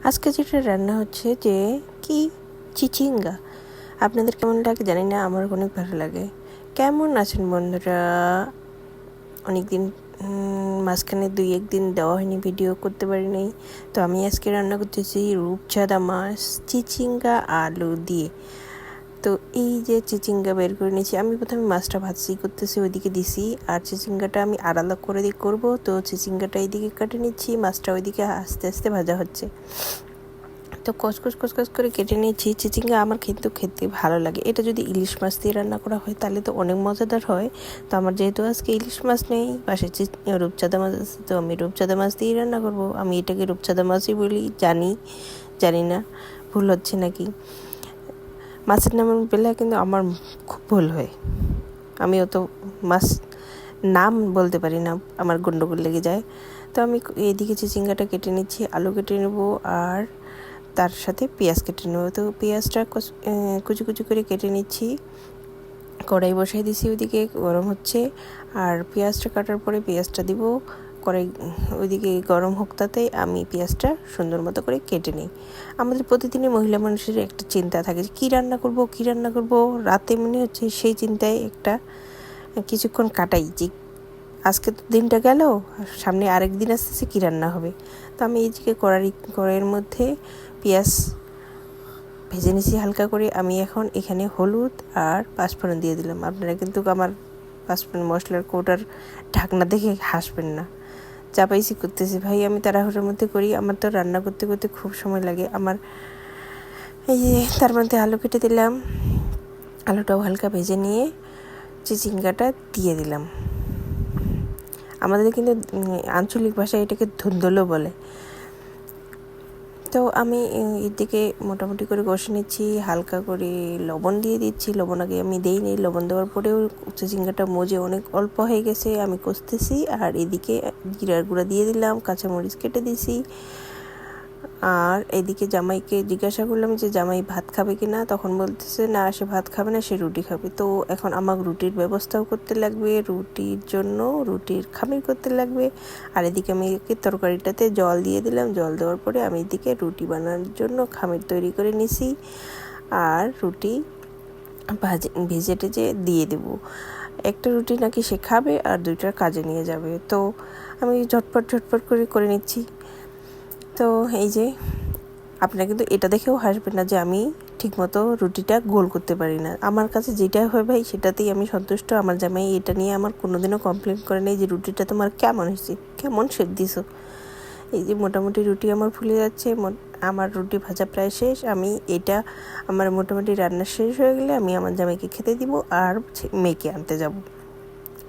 আজকে যেটা রান্না হচ্ছে যে কি চিচিঙ্গা। আপনাদের কেমন লাগে জানি না, আমার অনেক ভালো লাগে। কেমন আছেন বন্ধুরা? অনেকদিন মাঝখানে 2-1 দিন দেওয়া হয়নি, ভিডিও করতে পারি নাই। তো আমি আজকে রান্না করতেছি রূপচাঁদা মাছ চিচিঙ্গা আলু দিয়ে। তো এই যে চিচিঙ্গা বের করে নিয়েছি, আমি প্রথমে মাছটা ভাজি করতেছি, ওইদিকে দিছি, আর চিচিঙ্গাটা আমি আলাদা করে দিয়ে করবো। তো চিচিঙ্গাটা এইদিকে কেটে নিচ্ছি, মাছটা ওইদিকে আস্তে আস্তে ভাজা হচ্ছে। তো কসকস করে কেটে নিয়েছি। চিচিঙ্গা আমার কিন্তু খেতে ভালো লাগে। এটা যদি ইলিশ মাছ দিয়ে রান্না করা হয় তাহলে তো অনেক মজাদার হয়। তো আমার যেহেতু আজকে ইলিশ মাছ নেই, পাশে রূপচাঁদা মাছ আছে, তো আমি রূপচাঁদা মাছ দিয়েই রান্না করব। আমি এটাকে রূপচাঁদা মাছই বলি, জানি না ভুল হচ্ছে নাকি। মাছের নাম পেলে কিন্তু আমার খুব ভুল হয়, আমি অত মাছ নাম বলতে পারি না, আমার গন্ডগোল লেগে যায়। তো আমি এদিকে চিচিঙ্গাটা কেটে নিচ্ছি, আলু কেটে নেব, আর তার সাথে পেঁয়াজ কেটে নেব। তো পেঁয়াজটা কুচি কুচি করে কেটে নিচ্ছি, কড়াই বসাই দিছি, ওইদিকে গরম হচ্ছে। আর পেঁয়াজটা কাটার পরে পেঁয়াজটা দিব কড়াই, ওইদিকে গরম হোক, তাতে আমি পেঁয়াজটা সুন্দর মতো করে কেটে নিই। আমাদের প্রতিদিনই মহিলা মানুষের একটা চিন্তা থাকে যে কী রান্না করব রাতে, মনে হচ্ছে সেই চিন্তায় একটা কিছুক্ষণ কাটাই যে আজকে তো দিনটা গেল, সামনে আরেক দিন আসতেছে, কী রান্না হবে। তো আমি এইদিকে কড়াইয়ের মধ্যে পেঁয়াজ ভেজে নিয়েছি হালকা করে। আমি এখন এখানে হলুদ আর পাঁচফোড়ন দিয়ে দিলাম। আপনারা কিন্তু আমার পাঁচফোড়ন মশলার কৌটার ঢাকনা দেখে হাসবেন না, চাপাইছি করতেছি ভাই, আমি তাড়াহুড়োর মধ্যে করি। আমার তো রান্না করতে করতে খুব সময় লাগে আমার। এই যে তার মধ্যে আলু কেটে দিলাম, আলুটাও হালকা ভেজে নিয়ে চিচিঙ্গাটা দিয়ে দিলাম। আমাদের কিন্তু আঞ্চলিক ভাষায় এটাকে ধুন্দলও বলে। তো আমি এদিকে মোটামুটি করে কষে নিচ্ছি, হালকা করে লবণ দিয়ে দিচ্ছি। লবণ আগে আমি দিইনি, লবণ দেওয়ার পরেও চিচিঙ্গাটা মজে অনেক অল্প হয়ে গেছে, আমি কষতেছি। আর এদিকে জিরার গুঁড়া দিয়ে দিলাম, কাঁচামরিচ কেটে দিছি। আর এদিকে জামাইকে জিজ্ঞাসা করলাম যে জামাই ভাত খাবে কি না, তখন বলতেছে না, সে ভাত খাবে না, সে রুটি খাবে। তো এখন আমাকে রুটির ব্যবস্থাও করতে লাগবে, রুটির জন্য রুটির খামির করতে লাগবে। আর এদিকে আমি তরকারিটাতে জল দিয়ে দিলাম, জল দেওয়ার পরে আমি এদিকে রুটি বানানোর জন্য খামির তৈরি করে নিছি। আর রুটি ভেজে টেজে দিয়ে দেবো। একটা রুটি নাকি সে খাবে আর 2টা কাজে নিয়ে যাবে। তো আমি ঝটপট করে নিচ্ছি। তো এই যে আপনারা কিন্তু এটা দেখেও হাসবেন না যে আমি ঠিকমতো রুটিটা গোল করতে পারি না। আমার কাছে যেটা হয় ভাই সেটাতেই আমি সন্তুষ্ট। আমার জামাই এটা নিয়ে আমার কোনোদিনও কমপ্লেন করে নেই যে রুটিটা তোমার কেমন হয়েছে, কেমন শেপ দিছো। এই যে মোটামুটি রুটি আমার ফুলে যাচ্ছে, আমার রুটি ভাজা প্রায় শেষ। আমি এটা আমার মোটামুটি রান্না শেষ হয়ে গেলে আমি আমার জামাইকে খেতে দিব আর মেয়েকে আনতে যাব।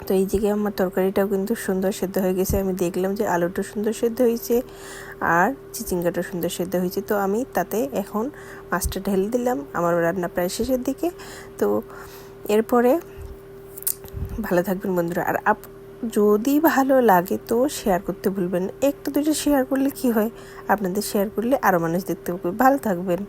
তো এই দিকে আমার তরকারিটাও কিন্তু সুন্দর সেদ্ধ হয়ে গেছে। আমি দেখলাম যে আলুটা সুন্দর সেদ্ধ হয়েছে আর চিচিঙ্গাটা সুন্দর সেদ্ধ হয়েছে। তো আমি তাতে এখন মাছটা ঢেলে দিলাম। আমার রান্না প্রায় শেষের দিকে। তো এরপরে ভালো থাকবেন বন্ধুরা। আর যদি ভালো লাগে তো শেয়ার করতে ভুলবেন না। 1-2টা শেয়ার করলে কি হয়, আপনাদের শেয়ার করলে আরও মানুষ দেখতে পাবে। ভালো থাকবেন।